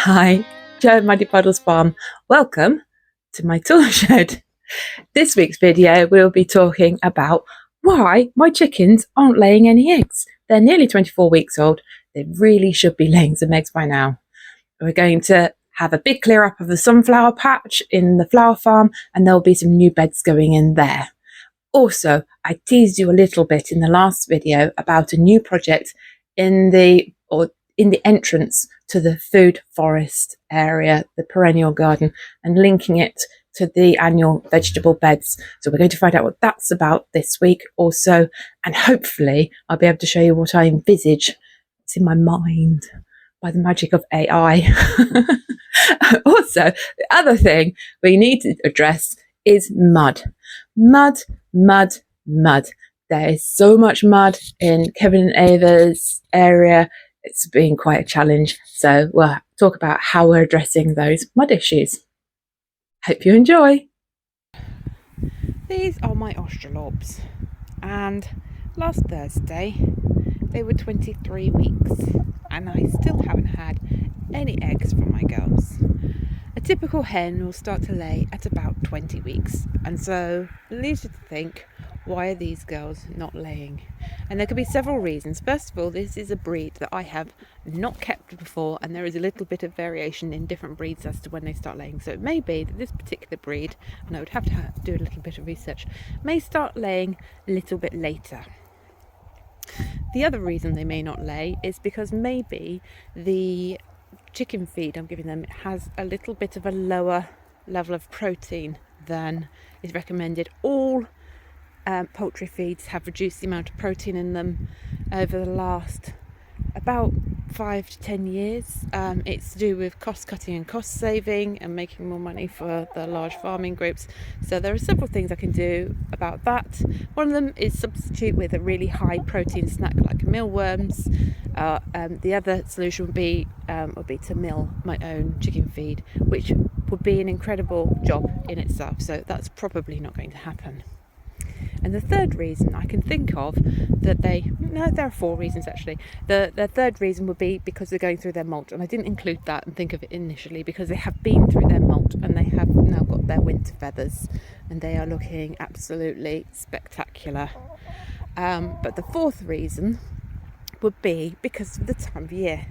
Hi, Joe and Mighty Puddles Farm. Welcome to my tool shed. This week's video we'll be talking about why my chickens aren't laying any eggs. They're nearly 24 weeks old. They really should be laying some eggs by now. We're going to have a big clear up of the sunflower patch in the flower farm, and there'll be some new beds going in there. Also, I teased you a little bit in the last video about a new project in the entrance to the food forest area, the perennial garden, and linking it to the annual vegetable beds. So we're going to find out what that's about this week also, and hopefully I'll be able to show you what I envisage. It's in my mind by the magic of AI. Also, the other thing we need to address is mud. Mud. There is so much mud in Kevin and Ava's area. It's been quite a challenge. So we'll talk about how we're addressing those mud issues. Hope you enjoy. These are my australorps, and last Thursday they were 23 weeks and I still haven't had any eggs from my girls. A typical hen will start to lay at about 20 weeks, and so it leads you to think, why are these girls not laying? And there could be several reasons. First of all, this is a breed that I have not kept before, and there is a little bit of variation in different breeds as to when they start laying. So it may be that this particular breed, and I would have to do a little bit of research, may start laying a little bit later. The other reason they may not lay is because maybe the chicken feed I'm giving them has a little bit of a lower level of protein than is recommended. All poultry feeds have reduced the amount of protein in them over the last about 5 to 10 years. It's to do with cost cutting and cost saving and making more money for the large farming groups. So there are several things I can do about that. One of them is substitute with a really high protein snack like mealworms. The other solution would be to mill my own chicken feed, which would be an incredible job in itself. So that's probably not going to happen. And the third reason I can think of that there are 4 reasons actually. The third reason would be because they're going through their molt, and I didn't include that and think of it initially because they have been through their molt and they have now got their winter feathers and they are looking absolutely spectacular. But the fourth reason would be because of the time of year.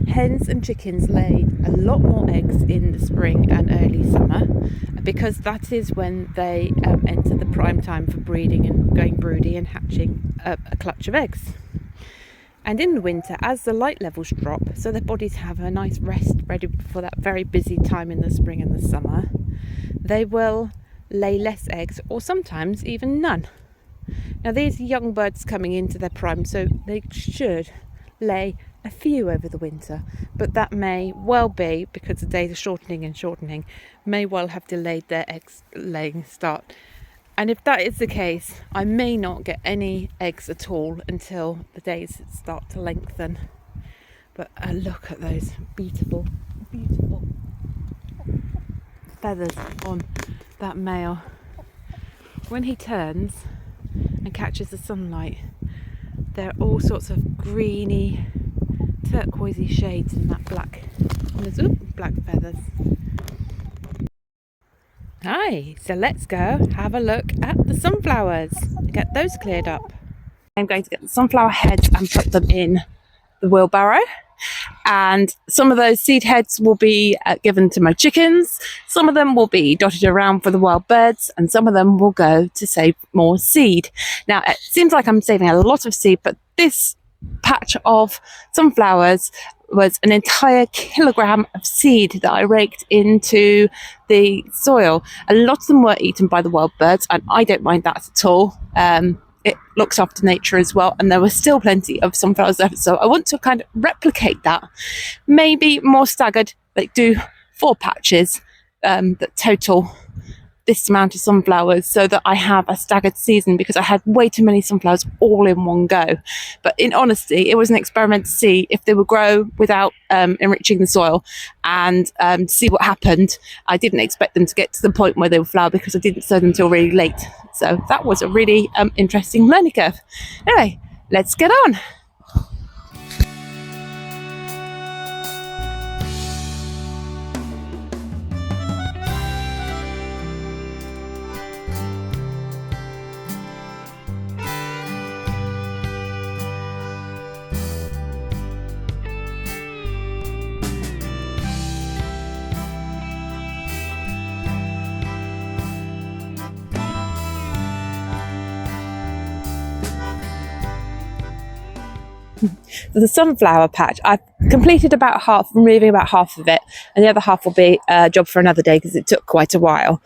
Hens and chickens lay a lot more eggs in the spring and early summer because that is when they enter the prime time for breeding and going broody and hatching a clutch of eggs. And in the winter, as the light levels drop, so their bodies have a nice rest ready for that very busy time in the spring and the summer, they will lay less eggs or sometimes even none. Now these are young birds coming into their prime, so they should lay a few over the winter, but that may well be because the days are shortening, may well have delayed their eggs laying start. And if that is the case, I may not get any eggs at all until the days start to lengthen. But look at those beautiful feathers on that male. When he turns and catches the sunlight, there are all sorts of greeny, turquoisey shades in that black feathers. Hi, so let's go have a look at the sunflowers and get those cleared up. I'm going to get the sunflower heads and put them in the wheelbarrow. And some of those seed heads will be given to my chickens. Some of them will be dotted around for the wild birds, and some of them will go to save more seed. Now, it seems like I'm saving a lot of seed, but this patch of sunflowers was an entire kilogram of seed that I raked into the soil. A lot of them were eaten by the wild birds, and I don't mind that at all. It looks after nature as well, and there were still plenty of sunflowers left, so I want to kind of replicate that, maybe more staggered, like do 4 patches that total this amount of sunflowers, so that I have a staggered season, because I had way too many sunflowers all in one go. But in honesty, it was an experiment to see if they would grow without enriching the soil, and see what happened. I didn't expect them to get to the point where they would flower because I didn't sow them until really late. So that was a really interesting learning curve. Anyway, let's get on. The sunflower patch, I've completed about half, removing about half of it, and the other half will be a job for another day because it took quite a while.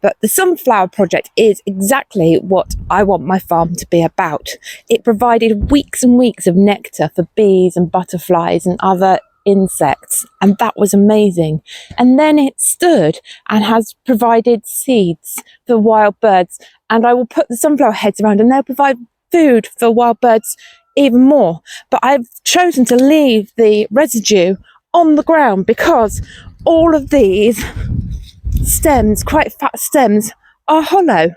But the sunflower project is exactly what I want my farm to be about. It provided weeks and weeks of nectar for bees and butterflies and other insects, and that was amazing. And then it stood and has provided seeds for wild birds, and I will put the sunflower heads around and they'll provide food for wild birds even more. But I've chosen to leave the residue on the ground because all of these stems, quite fat stems, are hollow,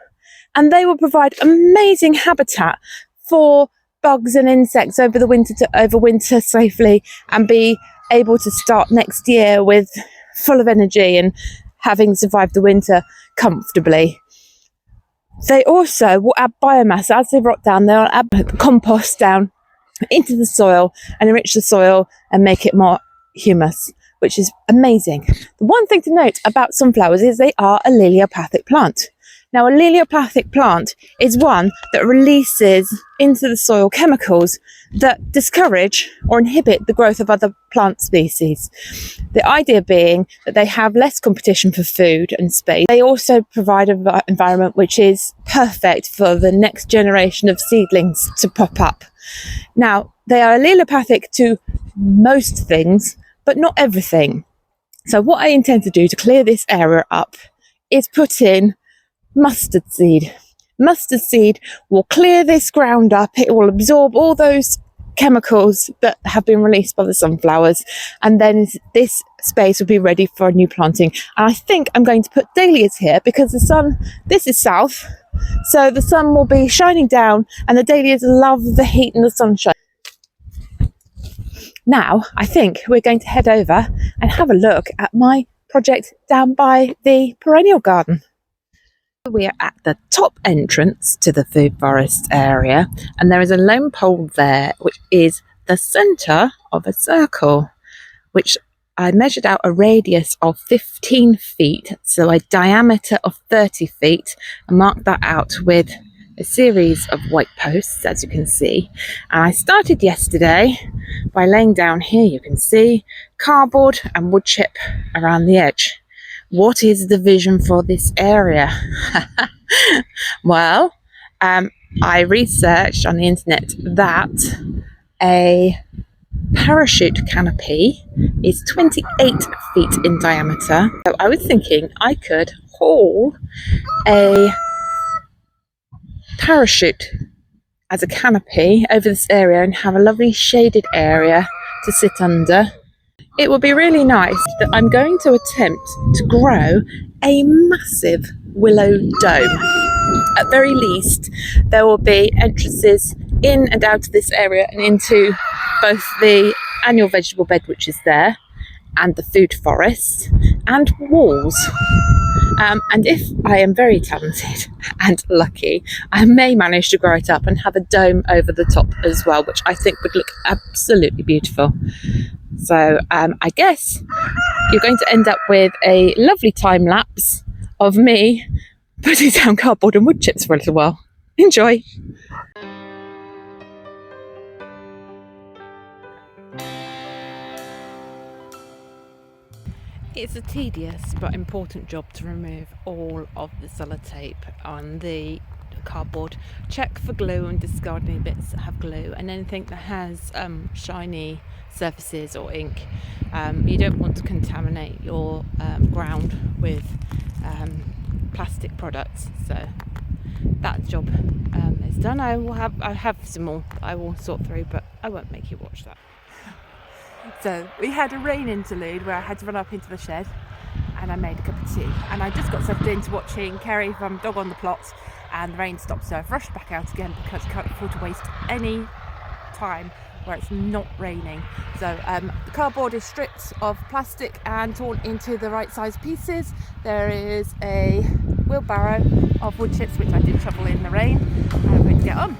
and they will provide amazing habitat for bugs and insects over the winter to overwinter safely and be able to start next year with full of energy and having survived the winter comfortably. They also will add biomass. As they rot down, they'll add compost down into the soil and enrich the soil and make it more humus, which is amazing. The one thing to note about sunflowers is they are a liliopathic plant. Now, a liliopathic plant is one that releases into the soil chemicals that discourage or inhibit the growth of other plant species. The idea being that they have less competition for food and space. They also provide an environment which is perfect for the next generation of seedlings to pop up. Now, they are allelopathic to most things, but not everything. So what I intend to do to clear this area up is put in mustard seed. Mustard seed will clear this ground up. It will absorb all those chemicals that have been released by the sunflowers, and then this space will be ready for a new planting. And I think I'm going to put dahlias here because the sun, this is south, so the sun will be shining down and the dahlias love the heat and the sunshine. Now I think we're going to head over and have a look at my project down by the perennial garden. We are at the top entrance to the food forest area, and there is a lone pole there which is the centre of a circle, which I measured out a radius of 15 feet, so a diameter of 30 feet, and marked that out with a series of white posts, as you can see. And I started yesterday by laying down here, you can see, cardboard and wood chip around the edge. What is the vision for this area? Well, I researched on the internet that a parachute canopy is 28 feet in diameter. So I was thinking I could haul a parachute as a canopy over this area and have a lovely shaded area to sit under. It would be really nice that I'm going to attempt to grow a massive willow dome. At very least, there will be entrances in and out of this area and into both the annual vegetable bed, which is there, and the food forest, and walls. And if I am very talented and lucky, I may manage to grow it up and have a dome over the top as well, which I think would look absolutely beautiful. So I guess you're going to end up with a lovely time lapse of me putting down cardboard and wood chips for a little while. Enjoy! It's a tedious but important job to remove all of the sellotape on the cardboard. Check for glue and discard any bits that have glue, and anything that has shiny surfaces or ink. You don't want to contaminate your ground with plastic products. So that job is done. I have some more that I will sort through, but I won't make you watch that. So we had a rain interlude where I had to run up into the shed and I made a cup of tea, and I just got sucked into watching Kerry from Dog on the Plot, and the rain stopped, so I've rushed back out again because I can't afford to waste any time where it's not raining. So the cardboard is stripped of plastic and torn into the right size pieces. There is a wheelbarrow of wood chips which I did shovel in the rain, and I'm going to get on.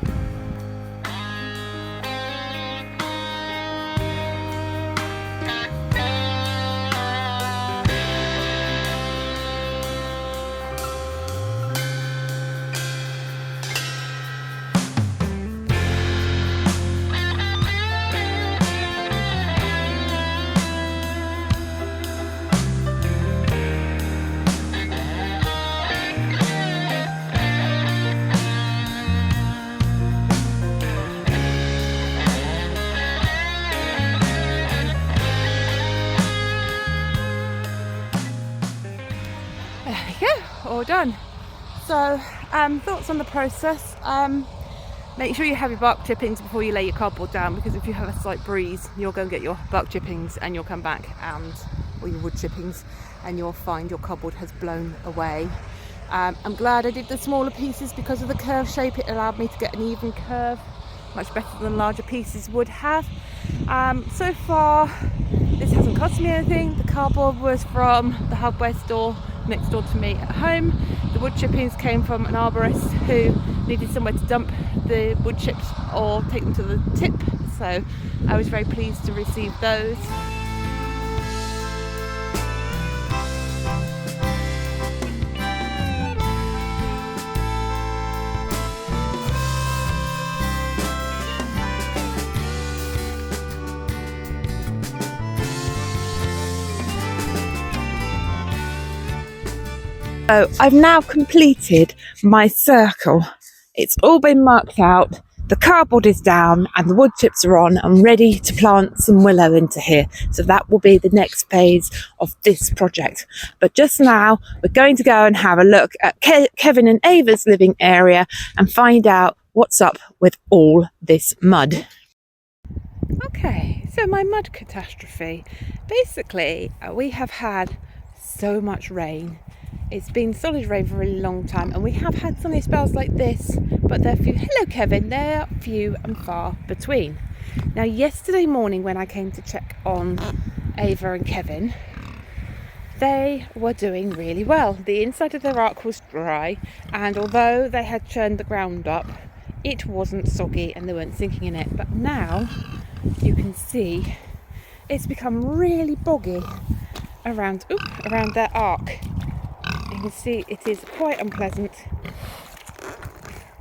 all done. So thoughts on the process. Make sure you have your bark chippings before you lay your cardboard down, because if you have a slight breeze you'll go and get your bark chippings and you'll come back or your wood chippings, and you'll find your cardboard has blown away. I'm glad I did the smaller pieces because of the curve shape. It allowed me to get an even curve, much better than larger pieces would have. So far this hasn't cost me anything. The cardboard was from the hardware store next door to me at home. The wood chippings came from an arborist who needed somewhere to dump the wood chips or take them to the tip, so I was very pleased to receive those. So I've now completed my circle. It's all been marked out. The cardboard is down and the wood chips are on. I'm ready to plant some willow into here. So that will be the next phase of this project. But just now we're going to go and have a look at Kevin and Ava's living area and find out what's up with all this mud. Okay, so my mud catastrophe. Basically, we have had so much rain. It's been solid rain for a really long time, and we have had sunny spells like this, but they're few. Hello Kevin, they're few and far between. Now yesterday morning when I came to check on Ava and Kevin, they were doing really well. The inside of their ark was dry, and although they had churned the ground up, it wasn't soggy and they weren't sinking in it. But now you can see it's become really boggy around their ark. You can see it is quite unpleasant.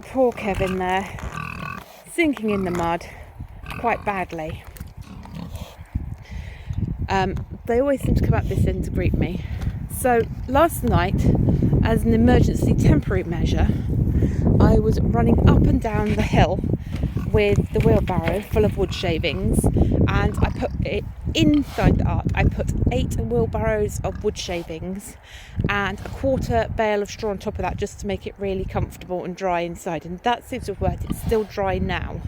Poor Kevin there, sinking in the mud quite badly. They always seem to come up this end to greet me. So last night, as an emergency temporary measure, I was running up and down the hill with the wheelbarrow full of wood shavings, and I put it inside the ark. I put 8 wheelbarrows of wood shavings and a quarter bale of straw on top of that, just to make it really comfortable and dry inside, and that seems to have worked. It's still dry now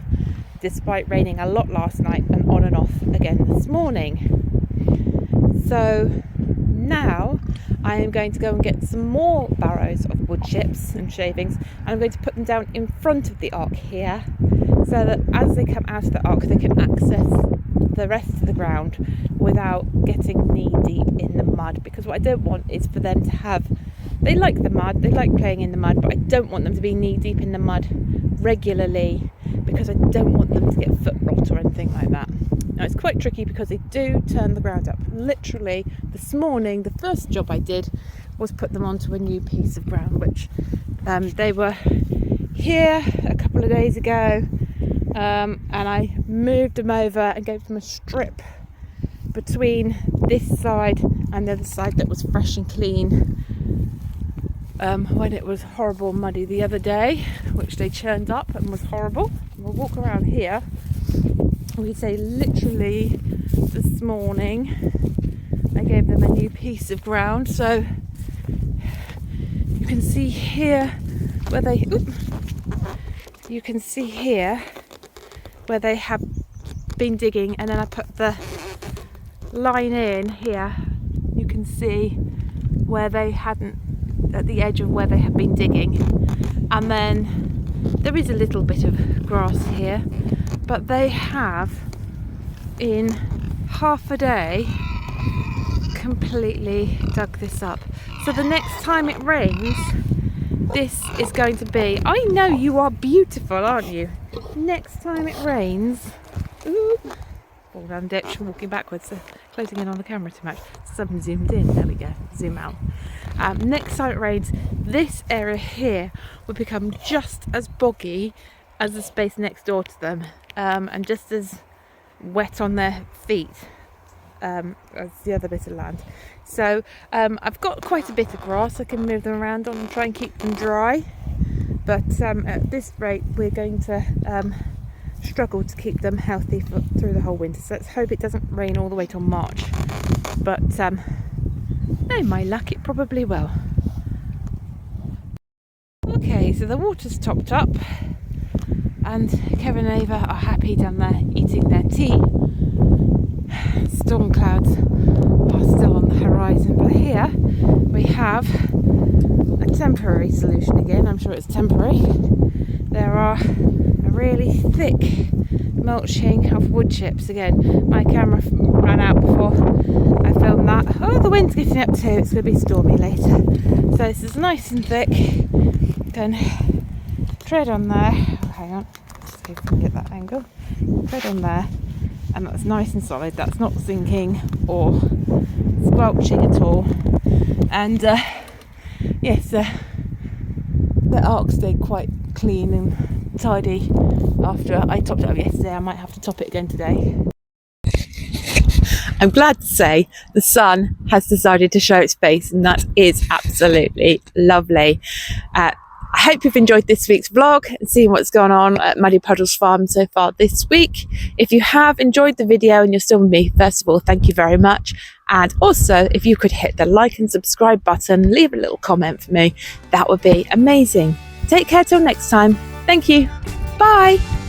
despite raining a lot last night and on and off again this morning. So now I am going to go and get some more barrows of wood chips and shavings, and I'm going to put them down in front of the ark here, so that as they come out of the ark they can access the rest of the ground without getting knee deep in the mud. Because what I don't want is for them to have, they like the mud, they like playing in the mud, but I don't want them to be knee deep in the mud regularly, because I don't want them to get foot rot or anything like that. Now it's quite tricky because they do turn the ground up. Literally this morning, the first job I did was put them onto a new piece of ground, which they were here a couple of days ago, and I moved them over and gave them a strip between this side and the other side that was fresh and clean, when it was horrible muddy the other day, which they churned up and was horrible. We'll walk around here. We say literally this morning I gave them a new piece of ground, so you can see here where they have been digging, and then I put the line in here. You can see where they hadn't, at the edge of where they have been digging, and then there is a little bit of grass here, but they have in half a day completely dug this up. So the next time it rains, this is going to be, I know you are beautiful, aren't you? Next time it rains, fall down ditch, walking backwards, so closing in on the camera too much. Something zoomed in, there we go, zoom out. Next time it rains, this area here will become just as boggy as the space next door to them, and just as wet on their feet as the other bit of land. So I've got quite a bit of grass I can move them around on and try and keep them dry, but at this rate we're going to struggle to keep them healthy through the whole winter. So let's hope it doesn't rain all the way till March, but no, my luck, it probably will. so the water's topped up and Kevin and Ava are happy down there eating their tea. Storm clouds are still on the horizon, but here we have a temporary solution again. I'm sure it's temporary. There are a really thick mulching of wood chips again. My camera ran out before I filmed that. Oh, the wind's getting up too. It's going to be stormy later. So this is nice and thick. Then tread on there. Oh, hang on. Let's see if we can get that angle. Tread on there. And that's nice and solid. That's not sinking or squelching at all. And yes, the ark stayed quite clean and tidy after I topped it up yesterday. I might have to top it again today. I'm glad to say the sun has decided to show its face, and that is absolutely lovely. I hope you've enjoyed this week's vlog and seeing what's going on at Muddy Puddles farm so far this week. If you have enjoyed the video and you're still with me, first of all, thank you very much. And also, if you could hit the like and subscribe button, leave a little comment for me, that would be amazing. Take care till next time. Thank you. Bye.